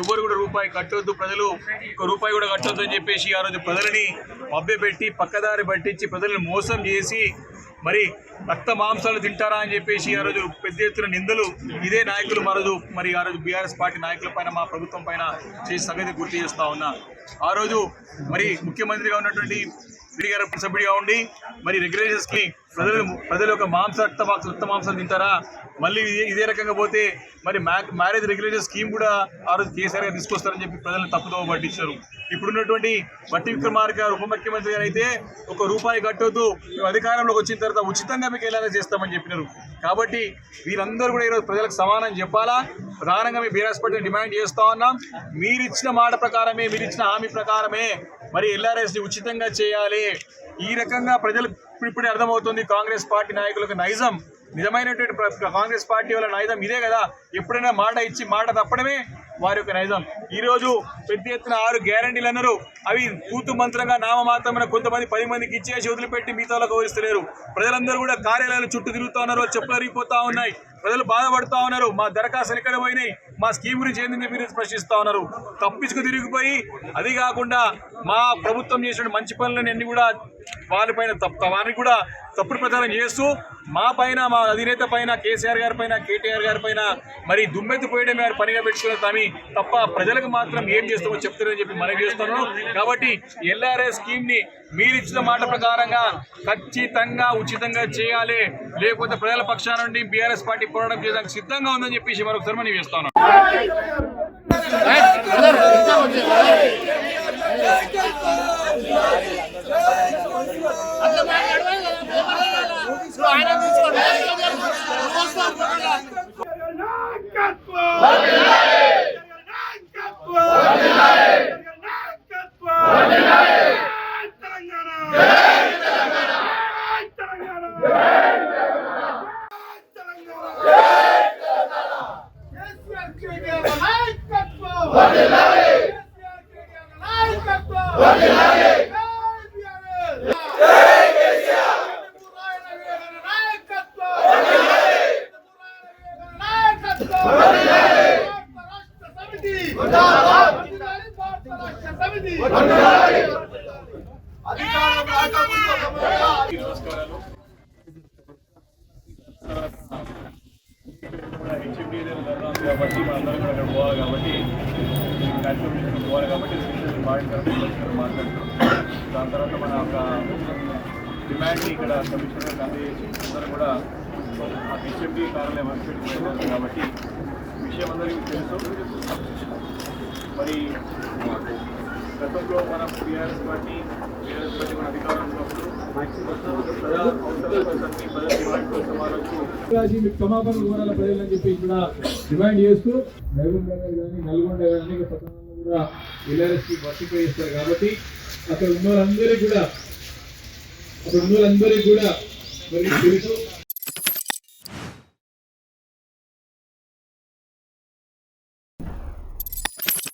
ఎవరు కూడా రూపాయి కట్టొద్దు, ప్రజలు ఒక రూపాయి కూడా కట్టొద్దు అని చెప్పేసి ఆ రోజు ప్రజలని మభ్యపెట్టి పక్కదారి పట్టించి ప్రజలను మోసం చేసి మరి రక్త మాంసాలు తింటారా అని చెప్పేసి ఆ రోజు పెద్ద ఎత్తున నిందలు ఇదే నాయకులు మరి ఆ రోజు బీఆర్ఎస్ పార్టీ నాయకుల పైన మా ప్రభుత్వం పైన చేసి సంగతి గుర్తు చేస్తా ఉన్నా. ఆ రోజు మరి ముఖ్యమంత్రిగా ఉన్నటువంటి గారు సభ్యుడిగా ఉండి మరి రెగ్యులేషన్స్ కి ప్రజలు ఒక రక్త మాంసాలు తింటారా, మళ్ళీ ఇదే రకంగా పోతే మరి మ్యారేజ్ రెగ్యులేషన్ స్కీమ్ కూడా ఆ రోజు కేసీఆర్ గారు తీసుకొస్తారని చెప్పి ప్రజలను తప్పుదోవ పట్టించారు. ఇప్పుడున్నటువంటి బట్టి విక్రమార్క గారు ఉప ముఖ్యమంత్రి గారు అయితే ఒక రూపాయి కట్టొద్దు, మేము అధికారంలోకి వచ్చిన తర్వాత ఉచితంగా మీకు ఎలా చేస్తామని చెప్పినారు. కాబట్టి వీరందరూ కూడా ఈరోజు ప్రజలకు సమానం చెప్పాలా, ప్రధానంగా మీ బీఆర్ఎస్ పార్టీని డిమాండ్ చేస్తా ఉన్నాం. మీరిచ్చిన మాట ప్రకారమే, మీరిచ్చిన హామీ ప్రకారమే మరి ఎల్ఆర్ఎస్ని ఉచితంగా చేయాలి. ఈ రకంగా ప్రజలకు ఇప్పుడే అర్థమవుతుంది కాంగ్రెస్ పార్టీ నాయకులకు నైజం, నిజమైనటువంటి కాంగ్రెస్ పార్టీ వాళ్ళ నైజం ఇదే కదా. ఎప్పుడైనా మాట ఇచ్చి మాట తప్పడమే వారి యొక్క నైజం. ఈరోజు పెద్ద ఎత్తున 6 గ్యారంటీలు అన్నారు, అవి తూతు మంత్రంగా నామమాత్రమైన కొంతమంది 10 మందికి ఇచ్చేసి వదిలిపెట్టి మిగతాలకు గౌరవిస్తలేరు. ప్రజలందరూ కూడా కార్యాలయాల చుట్టూ తిరుగుతూ ఉన్నారు, చెప్పులు అరిగిపోతా ఉన్నాయి, ప్రజలు బాధపడుతూ ఉన్నారు. మా దరఖాస్తులు ఎక్కడ పోయినాయి, మా స్కీమ్ గురించి ఏందని చెప్పి ప్రశ్నిస్తూ ఉన్నారు. తప్పించుకు తిరిగిపోయి అది కాకుండా మా ప్రభుత్వం చేసిన మంచి పనులని అన్ని కూడా వారిని కూడా తప్పుడు ప్రచారం చేస్తూ మా పైన, మా అధినేత పైన, కేసీఆర్ గారి పైన, కేటీఆర్ గారి పైన మరి దుమ్మెత్తిపోయడం గారు పనిగా పెట్టుకున్న తప్ప ప్రజలకు మాత్రం ఏం చేస్తామో చెప్తారని చెప్పి మనం చేస్తున్నాం. కాబట్టి ఎల్ఆర్ఎస్ స్కీమ్ ని మీరిచ్చిన మాట ప్రకారంగా ఖచ్చితంగా ఉచితంగా చేయాలి, లేకపోతే ప్రజల పక్షాన నుండి బీఆర్ఎస్ పార్టీ పోరాటం చేయడానికి సిద్ధంగా ఉందని చెప్పేసి మరొకసారి మనం చేస్తున్నాం. నమస్కారాలు. కాబట్టి మనందరం అక్కడ పోవాలి కాబట్టి పోవాలి కాబట్టి మాట్లాడుతున్నాం. దాని తర్వాత మన ఒక డిమాండ్ని ఇక్కడ కమిషనర్ అందజేసి అందరూ కూడా హెచ్ఎండి కార్యాలయం హాస్పిటల్ కాబట్టి విషయం అందరికీ తెలుసు. మరి గతంలో మన బీఆర్ఎస్ పార్టీ మన అధికారంలో క్షమాపణ కోరాల ప్రజలని చెప్పి కూడా డిమాండ్ చేస్తూ నల్గొండ కానీ అనేక పట్టణాల్లో కూడా ఎల్ఆర్ఎస్కి వర్తింపజేస్తారు. కాబట్టి అక్కడ ఉన్న వాళ్ళందరికీ కూడా మరి తెలుసు.